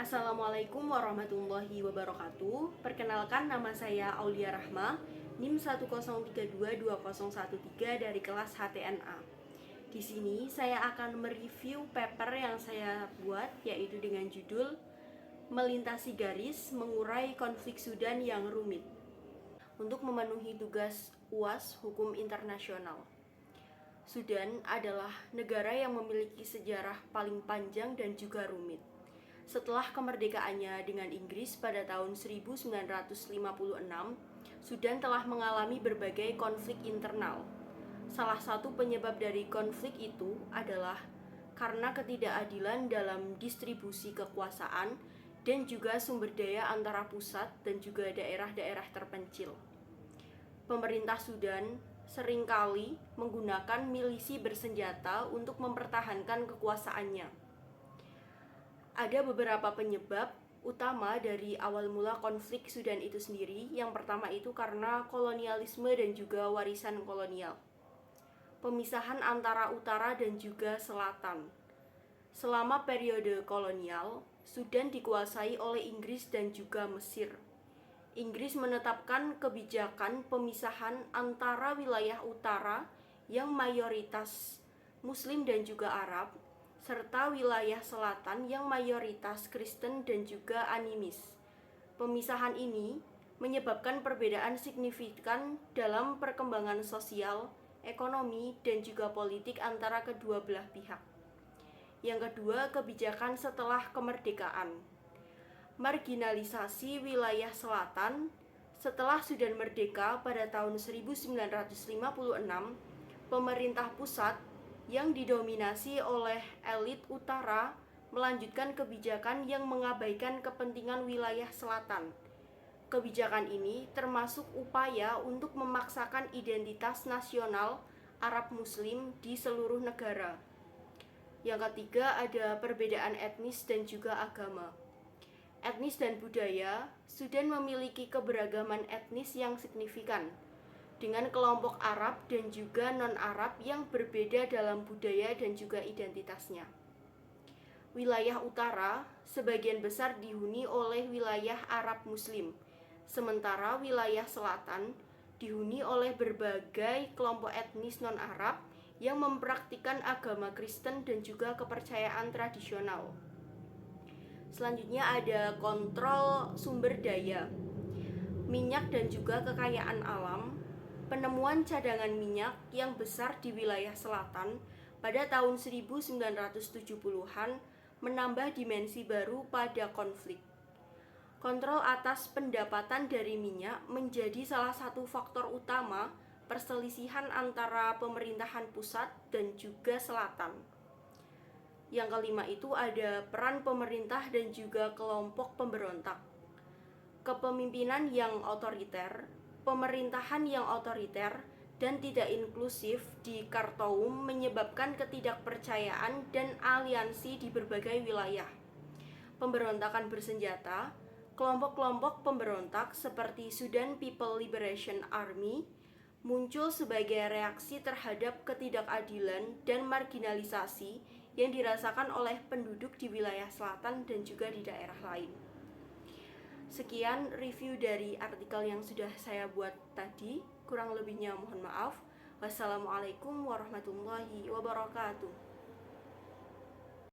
Assalamualaikum warahmatullahi wabarakatuh. Perkenalkan, nama saya Aulia Rahma, NIM 103220113 dari kelas HTNA. Di sini saya akan mereview paper yang saya buat, yaitu dengan judul Melintasi Garis Mengurai Konflik Sudan yang Rumit, untuk memenuhi tugas UAS Hukum Internasional. Sudan adalah negara yang memiliki sejarah paling panjang dan juga rumit. Setelah kemerdekaannya dengan Inggris pada tahun 1956, Sudan telah mengalami berbagai konflik internal. Salah satu penyebab dari konflik itu adalah karena ketidakadilan dalam distribusi kekuasaan dan juga sumber daya antara pusat dan juga daerah-daerah terpencil. Pemerintah Sudan seringkali menggunakan milisi bersenjata untuk mempertahankan kekuasaannya. Ada beberapa penyebab utama dari awal mula konflik Sudan itu sendiri. Yang pertama itu karena kolonialisme dan juga warisan kolonial. Pemisahan antara utara dan juga selatan. Selama periode kolonial, Sudan dikuasai oleh Inggris dan juga Mesir. Inggris menetapkan kebijakan pemisahan antara wilayah utara yang mayoritas Muslim dan juga Arab, serta wilayah selatan yang mayoritas Kristen dan juga animis. Pemisahan ini menyebabkan perbedaan signifikan dalam perkembangan sosial, ekonomi, dan juga politik antara kedua belah pihak. Yang kedua, kebijakan setelah kemerdekaan. Marginalisasi wilayah selatan. Setelah Sudan merdeka pada tahun 1956, pemerintah pusat yang didominasi oleh elit utara melanjutkan kebijakan yang mengabaikan kepentingan wilayah selatan. Kebijakan ini termasuk upaya untuk memaksakan identitas nasional Arab Muslim di seluruh negara. Yang ketiga, ada perbedaan etnis dan juga agama. Etnis dan budaya. Sudan memiliki keberagaman etnis yang signifikan, dengan kelompok Arab dan juga non-Arab yang berbeda dalam budaya dan juga identitasnya. Wilayah utara sebagian besar dihuni oleh wilayah Arab Muslim, sementara wilayah selatan dihuni oleh berbagai kelompok etnis non-Arab yang mempraktikkan agama Kristen dan juga kepercayaan tradisional. Selanjutnya ada kontrol sumber daya, minyak dan juga kekayaan alam. Penemuan cadangan minyak yang besar di wilayah selatan pada tahun 1970-an menambah dimensi baru pada konflik. Kontrol atas pendapatan dari minyak menjadi salah satu faktor utama perselisihan antara pemerintahan pusat dan juga selatan. Yang kelima itu ada peran pemerintah dan juga kelompok pemberontak. Kepemimpinan yang otoriter, pemerintahan yang otoriter dan tidak inklusif di Khartoum menyebabkan ketidakpercayaan dan aliansi di berbagai wilayah. Pemberontakan bersenjata. Kelompok-kelompok pemberontak seperti Sudan People Liberation Army muncul sebagai reaksi terhadap ketidakadilan dan marginalisasi yang dirasakan oleh penduduk di wilayah selatan dan juga di daerah lain. Sekian review dari artikel yang sudah saya buat tadi. Kurang lebihnya mohon maaf. Wassalamualaikum warahmatullahi wabarakatuh.